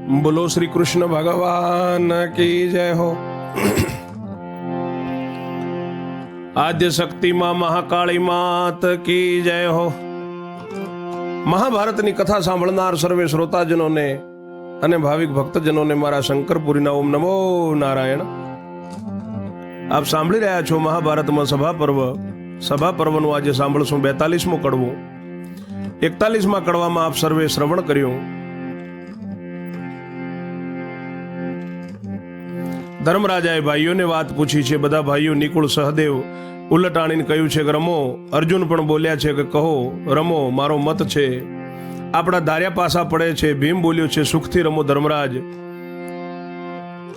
બોલો શ્રી કૃષ્ણ ભગવાન કી જય હો। આદ્ય શક્તિ માં મહાકાળી માત કી જય હો। મહાભારતની કથા સાંભળનાર સર્વે શ્રોતાજનોને અને ભાવિક ભક્તજનોને મારા શંકરપુરીના ઓમ નમો નારાયણ। આપ સાંભળી રહ્યા છો મહાભારતમાં સભા પર્વનું આજે સાંભળશું 42મું કડવું। 41મા કડવામાં આપ સર્વે શ્રવણ કર્યું। ધર્મરાજાએ ભાઈઓને વાત પૂછી છે। બધા ભાઈઓ નિકુળ સહદેવ ઉલટાણીને કહ્યું છે કે રમો। અર્જુન પણ બોલ્યા છે કે કહો રમો, મારો મત છે। આપણા ધાર્યા પાસા પડે છે। ભીમ બોલ્યો છે સુખથી રમો ધર્મરાજ।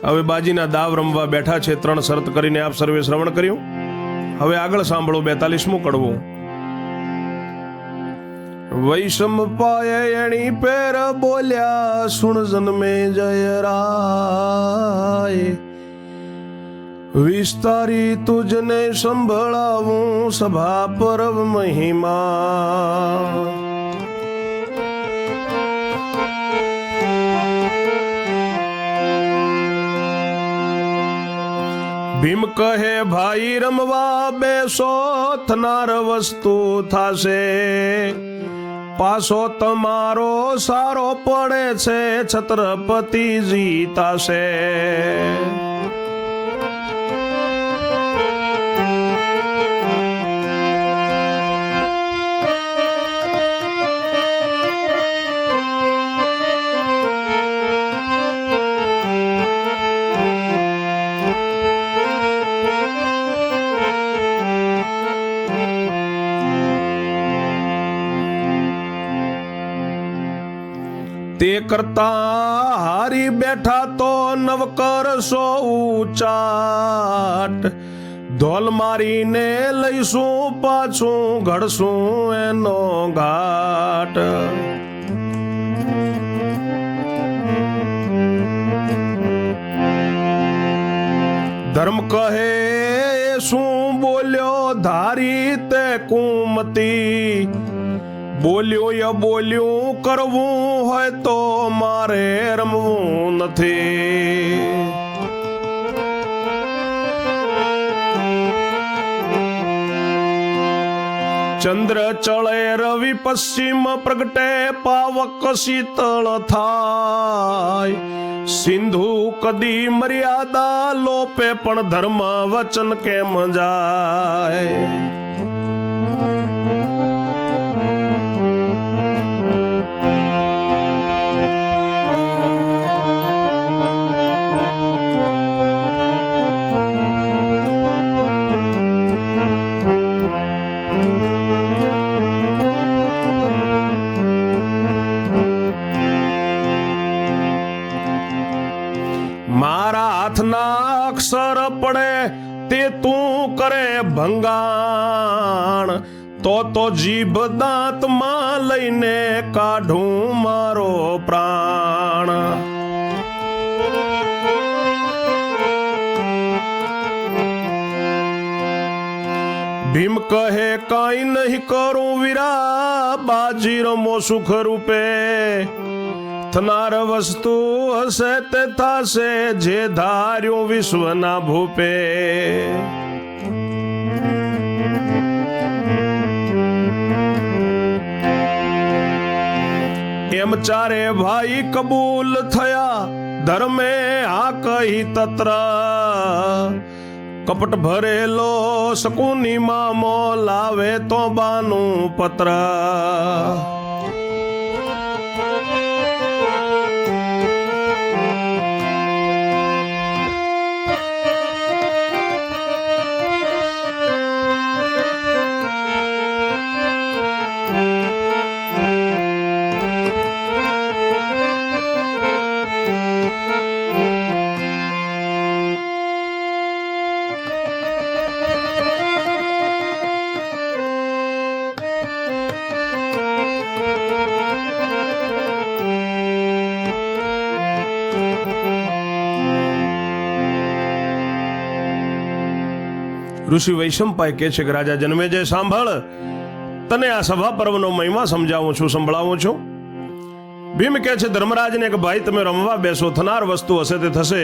હવે બાજીના દાવ રમવા બેઠા છે। 3 શરત કરીને આપ સર્વે શ્રવણ કર્યું। હવે આગળ સાંભળો 42મું કડવું। વૈષમ પાયે એણી પેર બોલ્યા સુણ જન્મે જય રાય। વિસ્તારી તુજને સંભળાવું સભા પર્વ મહિમા। ભીમ કહે ભાઈ રમવા બેસો થનાર વસ્તુ થાશે। પાસો તમારો સારો પડે છે છત્રપતિ જીતાશે। તે કરતા હારી બેઠા તો નવ કરશો ઉચાટ। ધોલ મારીને લઈશું પાછું ઘડશું એનો ઘાટ। ધર્મ કહે શું બોલ્યો ધારી તે કુમતી। બોલ્યો ય બોલ્યું કરવું હોય તો મારે રમવું નથી। ચંદ્ર ચળે રવિ પશ્ચિમ પ્રગટે પાવક શીતળ થાય। સિંધુ કદી મર્યાદા લોપે પણ ધર્મ વચન કેમ જાય। મારા હાથના અક્ષર પડે તે તું કરે ભંગાણ। તો જીભ દાંતમાં લઈને કાઢું મારો પ્રાણ। ભીમ કહે કાંઈ નહીં કરું વીરા બાજી રમો સુખ રૂપે। થનાર વસ્તુ હશે તે થાશે જે ધાર્યું વિશ્વના ભૂપે। એમ ચારે ભાઈ કબૂલ થયા ધર્મે આ કહી તત્ર। કપટ ભરેલો શકુની મામો લાવે તો બાનું પત્ર। ઋષિ વૈશંપાય કહે છે કે રાજા જન્મેજય સાંભળ, તને આ સભા પર્વનો મહિમા સમજાવું છું, સંભળાવું છું। ભીમ કહે છે ધર્મરાજને કે ભાઈ તમે રમવા બેસો, થનાર વસ્તુ હશે તે થશે,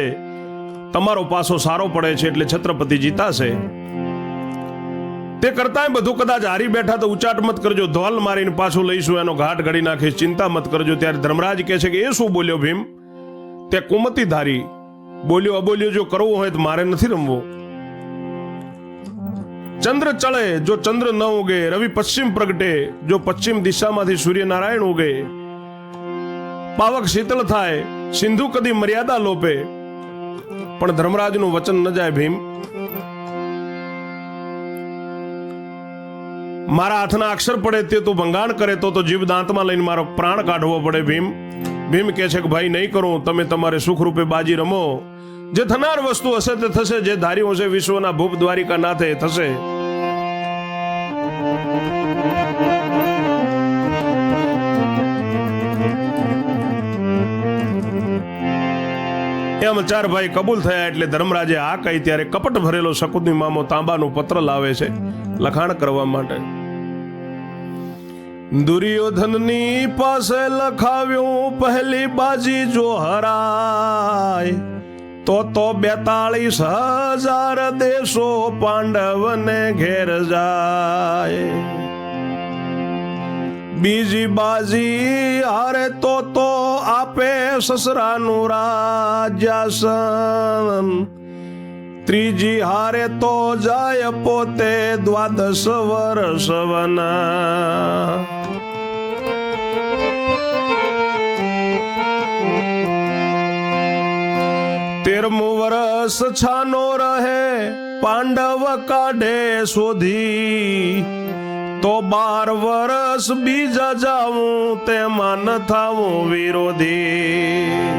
તમારો પાસો સારો પડે છે એટલે છત્રપતિ જીતાશે. તે કરતા બધું કદાચ હારી બેઠા તો ઉચાટ મત કરજો, ધોલ મારીને પાછું લઈશું, એનો ઘાટ ઘડી નાખીશ, ચિંતા મત કરજો. ત્યારે ધર્મરાજ કહે છે કે એ શું બોલ્યો ભીમ? તે કુમતી ધારી બોલ્યો અબોલ્યો જો કરવું હોય તો મારે નથી રમવું. ચંદ્ર ચળે જો ચંદ્ર ન ઉગે, રવિ પશ્ચિમ પ્રગટે જો પશ્ચિમ દિશામાંથી સૂર્યનારાયણ ઉગે, પાવક શીતળ થાય, સિંધુ કદી મર્યાદા લોપે, પણ ધર્મરાજનું વચન ન જાય ભીમ. મારા હાથના અક્ષર પડે તે તું ભંગાણ કરે તો જીભ દાંતમાં લઈને મારો પ્રાણ કાઢવો પડે ભીમ. ભીમ કહે છે કે ભાઈ નહીં કરું, તમે તમારે સુખરૂપે બાજી રમો, જે થનાર વસ્તુ હશે તે થશે, જે ધાર્યું હશે વિશ્વના ભૂપ દ્વારિકા નાથે થશે. એમ ચાર ભાઈ કબૂલ થયા એટલે ધર્મરાજે આ કહી ત્યારે કપટ ભરેલો શકુની મામો તાંબાનું પત્ર લાવે છે લખાણ કરવા માટે. દુર્યોધનની પાસે લખાવ્યું પહેલી બાજી જો હરાય તો 42,000 દેશો પાંડવને ઘેર જાય. બીજી બાજી હારે તો આપે સસરાનું રાજ્યાસન, ત્રીજી હારે તો જાય પોતે 12 વર્ષ વના. 13મું વર્ષ છાનો રહે પાંડવ કાઢે શોધી, તો 12 વર્ષ બીજા જાવું તેમાં ન થાવું વિરોધી.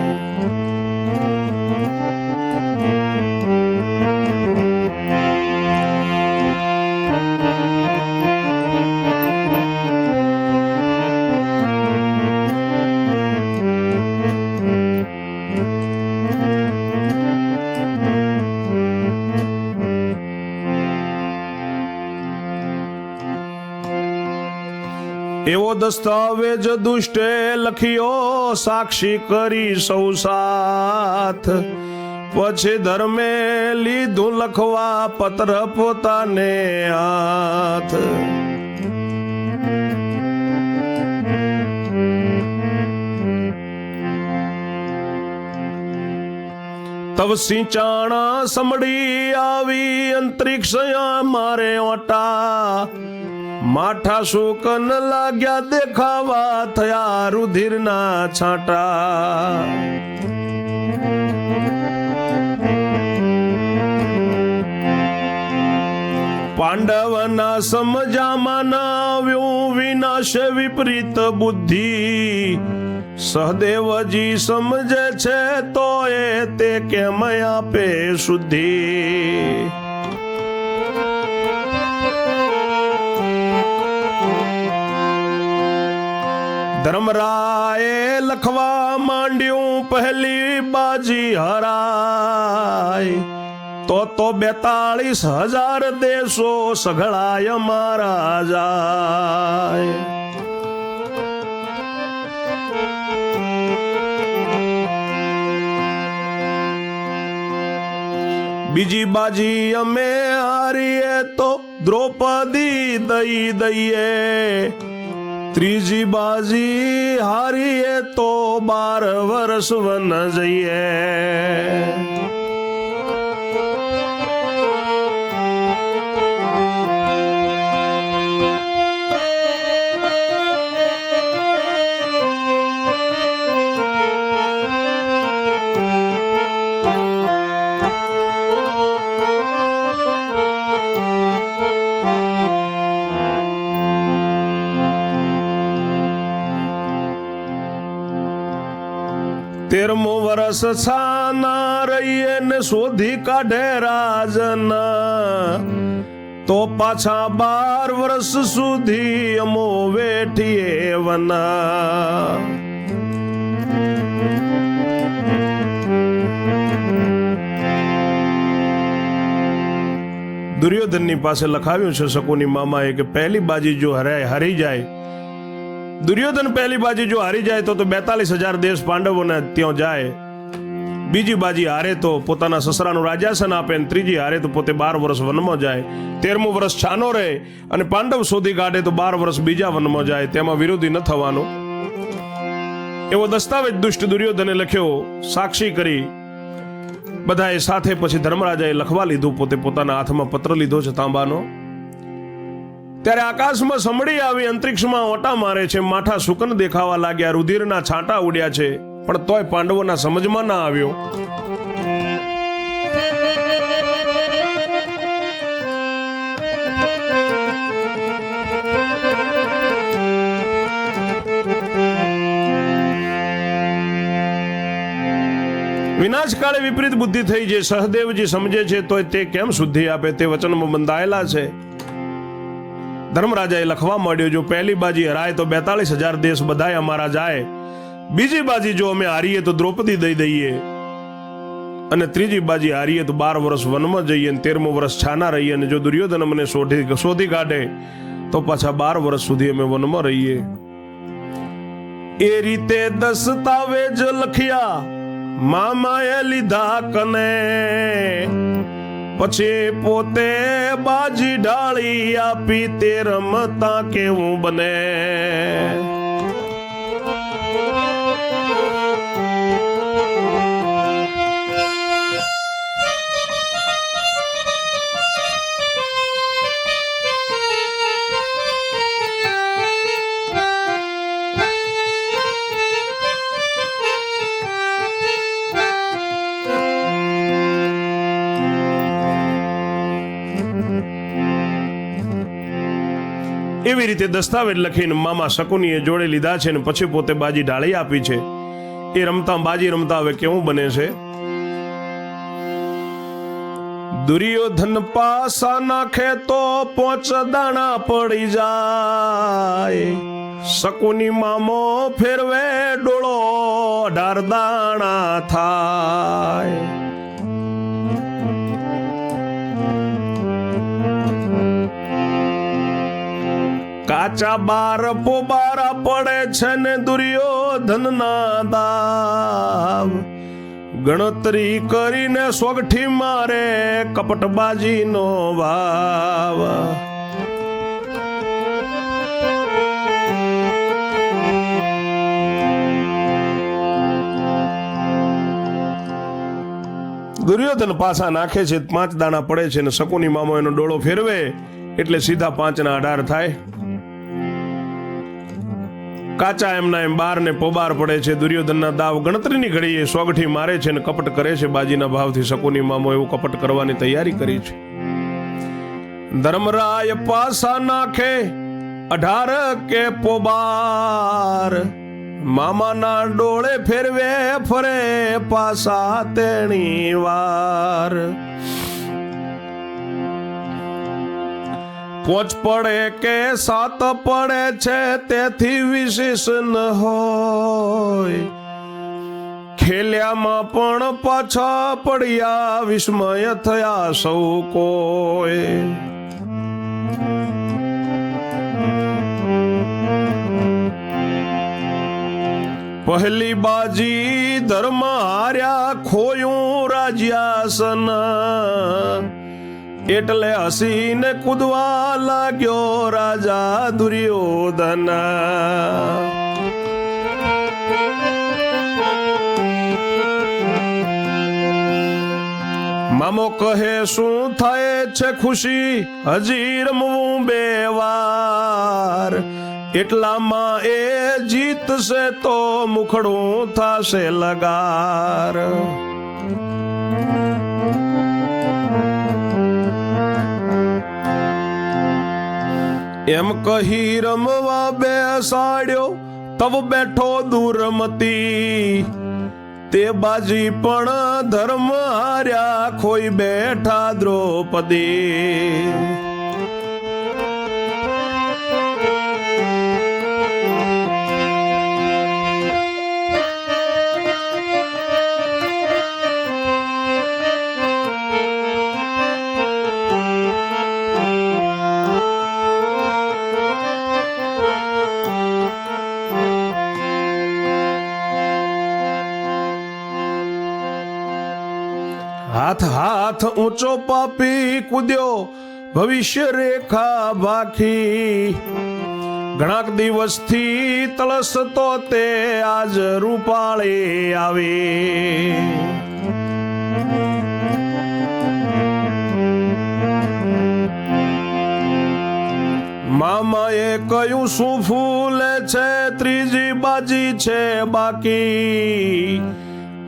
એવો દસ્તાવેજ દુષ્ટે લખ્યો સાક્ષી કરી સૌ સાથ, પછી ધર્મે લીધું લખવા પત્ર પોતાને હાથ. તવ સિંચાણા સમડી આવી અંતરિક્ષ મારે ઓટા, માઠા શોકન લાગ્યા દેખાવા થયા રુધિરના છાંટા. પાંડવના સમજામાં ના આવ્યું વિનાશ વિપરીત બુદ્ધિ, સહદેવજી સમજે છે તો એ તે કેમ આપે શુદ્ધિ. ધર્મરાયે લખવા માંડ્યું પહેલી બાજી હરાય, તો 42,000 દેશો સઘળાય મારા જાય. બીજી બાજી અમે હારીએ તો દ્રૌપદી દઈ દઈએ, ત્રીજી બાજી હારીએ તો 12 વર્ષ વન જઈએ. તેરમું વર્ષ છાના રહીએ ને શોધી કાઢે રાજના, તો પાછા 12 વર્ષ સુધી અમો વેઠીએ વના. દુર્યોધનની પાસે લખાવ્યું છે શકુની મામાએ કે પહેલી બાજી જો હારી જાય દુર્યોધન પહેલી બાજી જો હારી જાય તો 42,000 દેશ પાંડવોને ત્યાં જાય, બીજી બાજી હારે તો પોતાના સસરાનું રાજ્યાસન આપે, અને ત્રીજી હારે તો પોતે 12 વર્ષ વનમાં જાય, 13મું વર્ષ છાનો રહે અને પાંડવ શોધી કાઢે તો 12 વર્ષ બીજા વનમાં જાય, તેમાં વિરોધી ન થવાનો એવો દસ્તાવેજ દુષ્ટ દુર્યોધને લખ્યો, સાક્ષી કરી બધાએ સાથે. પછી ધર્મરાજાએ લખવા લીધું, પોતે પોતાના હાથમાં પત્ર લીધો છે તાંબાનો. ત્યારે આકાશમાં સમડી આવી, અંતરિક્ષમાં ઓટા મારે છે, માઠા સુકન દેખાવા લાગ્યા, રુધિરના છાંટા ઉડ્યા છે, પણ તોય પાંડવોના સમજમાં ના આવ્યો. વિનાશકાળે વિપરીત બુદ્ધિ થઈ છે. સહદેવજી સમજે છે તોય તે કેમ શુદ્ધિ આપે, તે વચનમાં બંધાયેલા છે. ધર્મરાજાએ લખવા માંડ્યો, જો પહેલી બાજી હરાય તો 42,000 દેશ બધાય અમારા જાય, બીજી બાજી જો અમે હારીએ તો દ્રૌપદી દઈ દઈએ, અને ત્રીજી બાજી હારીએ તો 12 વર્ષ વનમાં જઈએ, 13મું વર્ષ છાના રહીએ, અને જો દુર્યોધન અમને શોધી કાઢે તો પાછા 12 વર્ષ સુધી અમે વનમાં રહીએ. એ રીતે દસ્તાવેજ લખ્યા મામાએ લીધા કને, પછી પોતે બાજી ઢાળી આપી, તે રમતા કેવું બને. એવી રીતે દસ્તાવેજ લખીને મામા શકુનીએ જોડે લીધા છે, ને પછી પોતે બાજી ઢાળી આપી છે. એ રમતા બાજી રમતા હવે કેવું બને છે. દુર્યોધન પાસા નાખે તો 5 દાણા પડી જાય, શકુની મામો ફેરવે ડોળો 18 દાણા થાય. કાચા 12 પોબારા પડે છે ને દુર્યોધન ના દાવ, ગણતરી કરીને સોગઠી મારે કપટબાજી નો ભાવ. દુર્યોધન પાસા નાખે છે, 5 દાણા પડે છે, ને શકુની મામો એનો ડોળો ફેરવે એટલે સીધા 5 ના 18 થાય. કાચા એમના એમ 12 ને પોબાર પડે છે. દુર્યોધનના દાવ ગણતરીની ઘડીએ સોગઠી મારે છે ને કપટ કરે છે બાજીના ભાવથી. શકુની મામો એવું કપટ કરવાની તૈયારી કરી છે. ધર્મરાય પાસા નાખે 18 કે પોબાર, મામાના ડોળે ફેરવે ફરે પાસા તેણી વાર. 5 પડે કે 7 પડે છે તેથી વિશેષ ન હોય, ખેલ્યામાં પણ પાછા પડ્યા વિસ્મય થયા સૌ કોઈ. પહેલી બાજી ધર્મ હાર્યા ખોયું રાજ્યાસન, એટલે હસીને કૂદવા લાગ્યો રાજા દુર્યોધન. મામો કહે શું થાય છે ખુશી, હજી રમવું 2 વાર, એટલામાં એ જીતશે તો મુખડું થશે લગાર. એમ કહી રમવા બેસાડ્યો તબ બેઠો દુર્મતી, તે બાજી પણ ધર્મ હાર્યા ખોઈ બેઠા દ્રૌપદી. હાથ હાથ ઊંચો પાપી કૂદ્યો ભવિષ્ય રેખા ભાખી, ઘણાક દિવસથી તલસતો તે આજ રૂપાળે આવે. મામાએ કયું શું ફૂલે છે, ત્રીજી બાજી છે બાકી,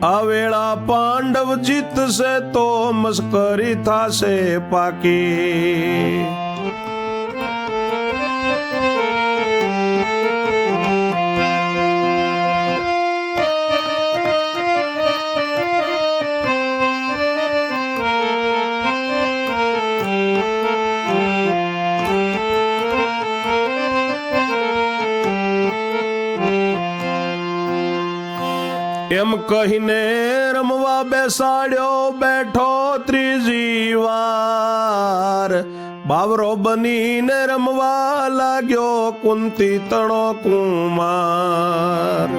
આ વેળા પાંડવ જીતશે તો મસ્કરી થાશે પાકી. એમ કહીને રમવા બેસાડ્યો બેઠો ત્રીજી વાર, બાવરો બનીને રમવા લાગ્યો કુંતી તણો કુમાર.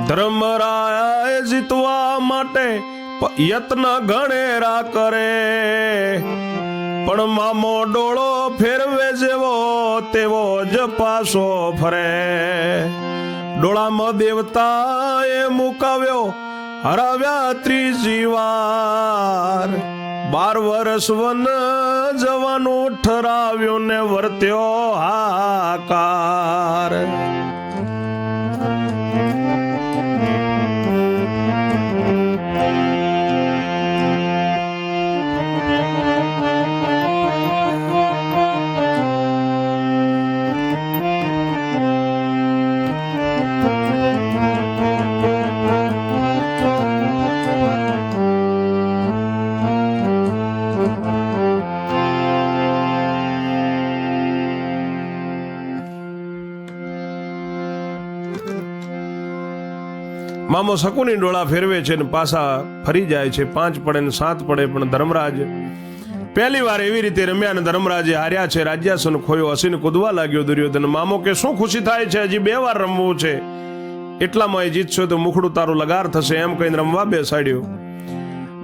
ધર્મરાય જીતવા માટે યત્ન ઘણેરા કરે, પણ મામો ડોળો ફેરવે જેવો તેવો જ પાછો ફરે. ડોળામાં દેવતાએ મુકાવ્યો હરાવ્યા ત્રીજી વાર, 12 વર્ષ વન જવાનું ઠરાવ્યું ને વર્ત્યો હાહાકાર. મામો શકુની ડોળા ફેરવે છે ને પાછા ફરી જાય છે, 5 પડે ને 7 પડે, પણ ધર્મરાજ પહેલી વાર એવી રીતે રમ્યા ને ધર્મરાજે હાર્યા છે. રાજ્યાસન ખોયો, હસીને કૂદવા લાગ્યો દુર્યોધન. મામો કે શું ખુશી થાય છે, હજી 2 વાર રમવું છે, એટલામાં એ જીતશો તો મુખડું તારું લગાર થશે, એમ કહીને રમવા બેસાડ્યો.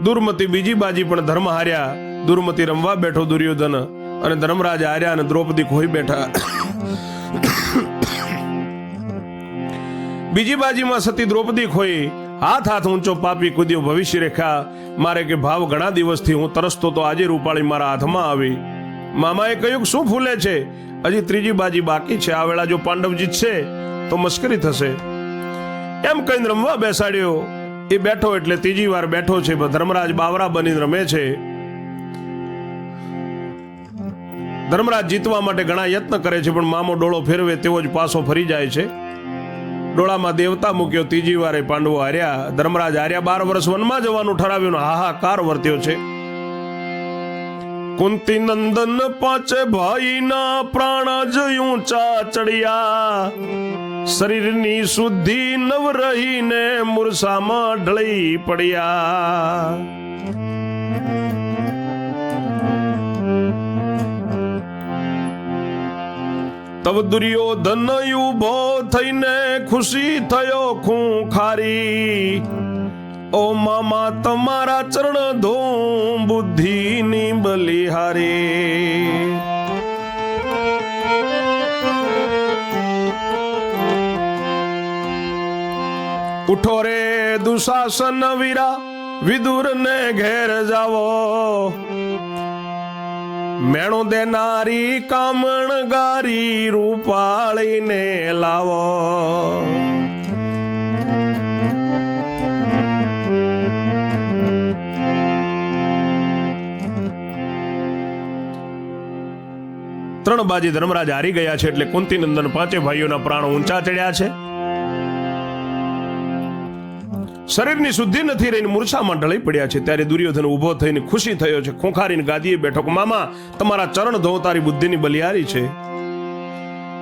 દુર્મતી બીજી બાજી પણ ધર્મ હાર્યા. દુર્મતી રમવા બેઠો દુર્યોધન અને ધર્મરાજ હાર્યા અને દ્રૌપદી ખોઈ બેઠા. બીજી બાજીમાં સતી દ્રૌપદી ખોઈ. હાથ હાથ ઊંચો પાપી કૂદ્યો ભવિષ્ય રેખા મારે કે ભાવ ઘણા દિવસથી હું તરસતો તો આજે રૂપાળી મારા હાથમાં આવી. મામાએ કહ્યું શું ફૂલે છે, હજી ત્રીજી બાજી બાકી છે, આ વેળા જો પાંડવ જીતશે તો મસ્કરી થશે. એમ કહીને રમવા બેસાડ્યો. એ બેઠો એટલે ત્રીજી વાર બેઠો છે. ધર્મરાજ બાવરા બનીને રમે છે. ધર્મરાજ જીતવા માટે ઘણા યત્ન કરે છે, પણ મામો ડોળો ફેરવે તેવો જ પાછો ફરી જાય છે. ડોળામાં દેવતા મૂક્યો. ત્રીજી વારે પાંડવો હાર્યા. ધર્મરાજ હાર્યા. 12 વર્ષ વનમાં જવાનું ઠરાવ્યું. હાહાકાર વર્ત્યો છે. કુંતી નંદન 5 ભાઈના પ્રાણ જ ઊંચા ચડ્યા, શરીરની શુદ્ધિ નવ રહીને મૂર્છામાં ઢળી પડ્યા. તબ દુર્યોધન ઉભો થઈને ખુશી થયો ખૂંખારી, ઓ મામા તમારા ચરણ ધોમ બુદ્ધિની બલિહારી. ઉઠો રે દુશાસન વીરા, વિદુર ને ઘેર જાવો, મેણો દેનારી કામણ ગારી રૂપાળીને લાવો. ત્રણ બાજી ધર્મરાજ હારી ગયા છે એટલે કુંતીનંદન 5 ભાઈઓના પ્રાણ ઊંચા ચડ્યા છે. શરીરની શુદ્ધિ નથી રહીને મૂર્છામાં ઢળી પડ્યા છે. ત્યારે દુર્યોધન ઉભો થઈને ખુશી થયો છે. ખોખારીને ગાદીએ બેઠો. મામા તમારા ચરણ ધો, તારી બુદ્ધિની બલિહારી છે.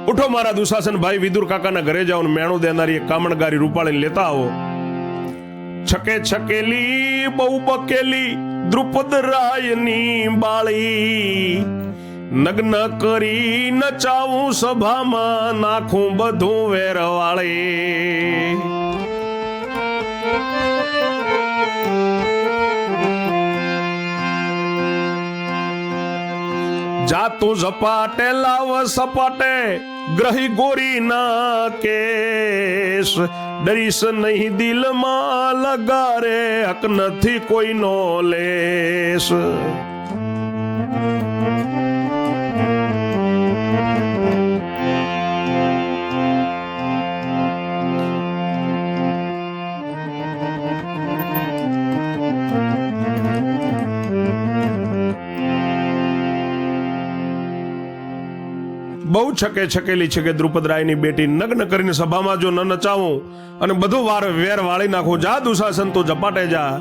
ઉઠો મારા દુશાસન ભાઈ વિદુર કાકાના ઘરે જાઓ ને મેણું દેનારી એક કામણગારી રૂપાળીને લેતા આવો. છકે છકેલી બહુ બકેલી દ્રુપદ રાયની બાળી, નગ્ન કરી નચાવું સભામાં નાખું બધું વેરવાળી. જાતું ઝપાટે લાવ સપાટે ગ્રહી ગોરી ના કેશ, ડરીશ નહીં દિલમાં લગારે હક નથી કોઈનો લેશ. બહુ છકે છકેલી છે કે દ્રુપદરાયની બેટી, નગ્ન કરીને સભામાં જો ન નચાવું અને બધું વાર વેર વાળી નાખું. જા દુશાસન તો ઝપાટે જા,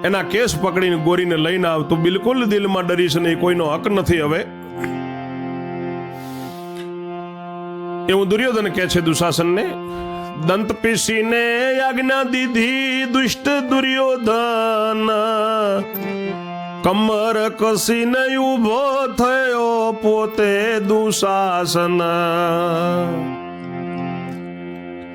એના કેસ પકડીને ગોરીને લઈને આવ. તું બિલકુલ દિલમાં ડરીશ નહીં, કોઈનો હક નથી હવે. એવું દુર્યોધન કહે છે દુશાસનને. દંત પીસીને આજ્ઞા દીધી દુષ્ટ દુર્યોધન, કમર કસીને ઉભો થયો પોતે દુશાસન.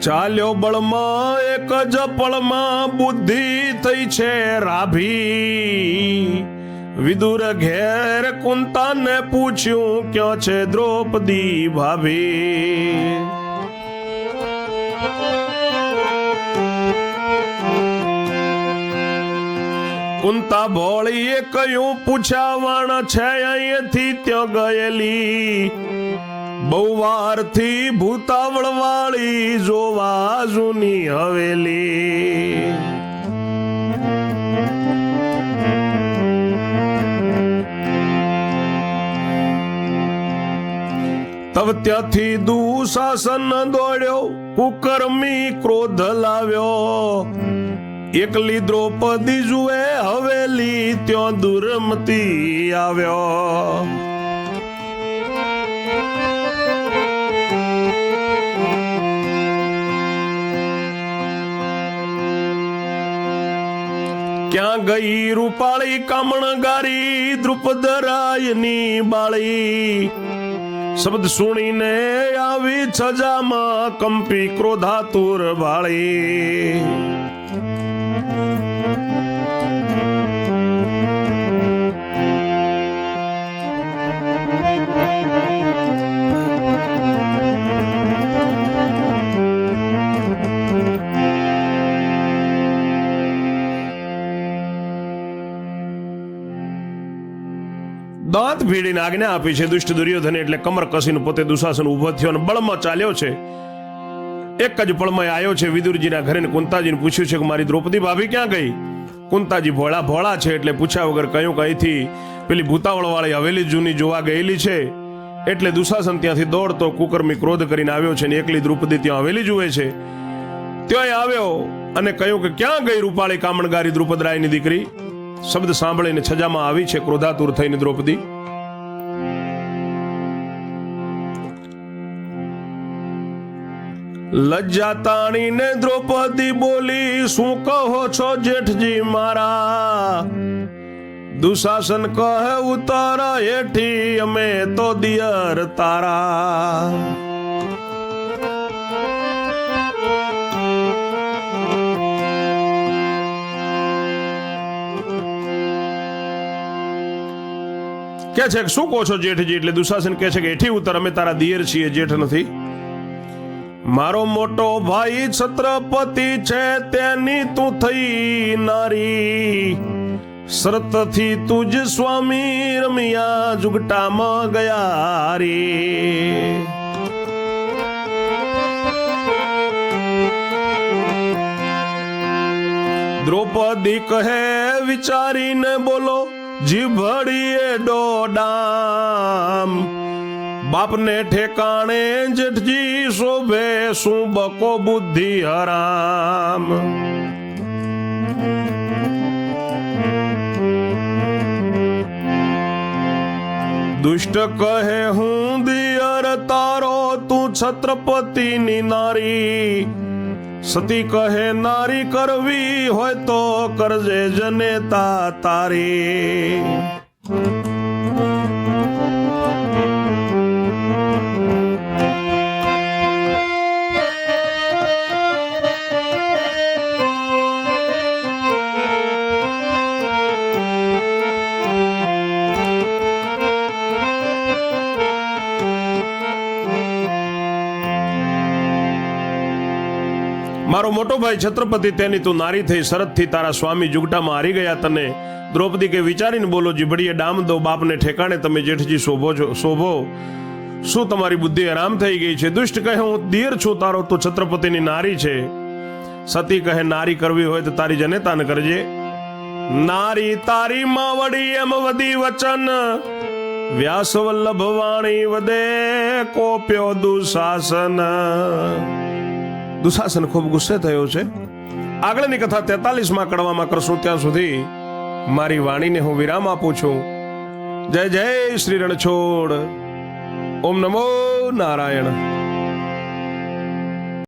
ચાલ્યો બળમાં એક જ પળમાં બુદ્ધિ થઈ છે રાભી. વિદુર ઘેર કુંતાને પૂછ્યું ક્યાં છે દ્રૌપદી ભાભી. કુંતા ભોળીએ કયું પૂછાવણ છે અહીંથી ત્યાં ગયેલી, બહુ વારથી ભૂતાવળ વાળી જોવા જૂની હવેલી. તબ ત્યાંથી દુશાસન દોડ્યો, કુકર્મી ક્રોધ લાવ્યો. એકલી દ્રૌપદી જુએ હવેલી ત્યાં દુર્મતી આવ્યો. ક્યાં ગઈ રૂપાળી કામણગારી દ્રુપદરાયની બાળી. શબ્દ સુણીને આવી સજામાં કંપી ક્રોધાતુર ભાળી. દાંત ભીડીને આજ્ઞા આપી છે દુષ્ટ દુર્યોધને. એટલે કમર કસીને પોતે દુશાસન ઉભો થયો અને બળમાં ચાલ્યો છે. એક જ પળમાં આવ્યો છે વિદુરજીના ઘરે ને કુંતાજીને પૂછ્યું છે કે મારી દ્રૌપદી ભાભી ક્યાં ગઈ. કુંતાજી ભોળા ભોળા છે એટલે પૂછ્યા વગર કહ્યું કે અહીંથી પેલી ભૂતાવળ વાળી હવેલી જૂની જોવા ગયેલી છે. એટલે દુશાસન ત્યાંથી દોડતો કુકર્મી ક્રોધ કરીને આવ્યો છે ને એકલી દ્રૌપદી ત્યાં હવેલી જુએ છે. ત્યાં આવ્યો અને કહ્યું કે ક્યાં ગઈ રૂપાળી કામણગારી દ્રુપદરાયની દીકરી. શબ્દ સાંભળીને છજામાં આવી છે ક્રોધાતુર થઈને દ્રૌપદી. લજ્જા તાણીને દ્રૌપદી બોલી, શું કહો છો જેઠજી મારા. દુશાસન કહે ઉતાર હેઠી અમે તો દિયર તારા. કે છે શું કહો છો જેઠજી. એટલે દુશાસન કહે છે કે હેઠી ઉતર, અમે તારા દિયર છીએ, જેઠ નથી. મારો મોટો ભાઈ છત્રપતિ છે તેની તું થઈ નારી. શરતથી તુજ સ્વામી રમિયા જુગટામાં ગયા રે. દ્રૌપદી કહે વિચારીને બોલો, જીભડીએ ડોડામ. બાપને ઠેકાણે જેઠજી શોભે શું બકો બુદ્ધિ હરામ. દુષ્ટ કહે હું દિયર તારો તું છત્રપતિની નારી, સતી કહે નારી કરવી હોય તો કરજે જનેતા તારી. મારો મોટો ભાઈ છત્રપતિ તેની તું નારી થઈ, શરતથી તારા સ્વામી જુગટામાં હારી ગયા તને. દ્રૌપદી કે વિચારીને બોલો, જીભડીએ ડામ દો બાપને ઠેકાણે, તમે જેઠજી શોભો. શું તમારી બુદ્ધિ આરામ થઈ ગઈ છે? દુષ્ટ કહે હું દિયર છું તારો, તું છત્રપતિની નારી છે. સતી કહે નારી કરવી હોય તો તારી જનેતા ન કરજે. નારી તારી માં વડી એમ વધી વચન, વ્યાસ વલ્લભ વાણી વદે કોપ્યો દુશાસન. દુશાસન ખૂબ ગુસ્સે થયો છે. આગળની કથા 43માં કડવામાં કરશું. ત્યાં સુધી મારી વાણીને હું વિરામ આપું છું. જય જય શ્રી રણછોડ. ઓમ નમો નારાયણ.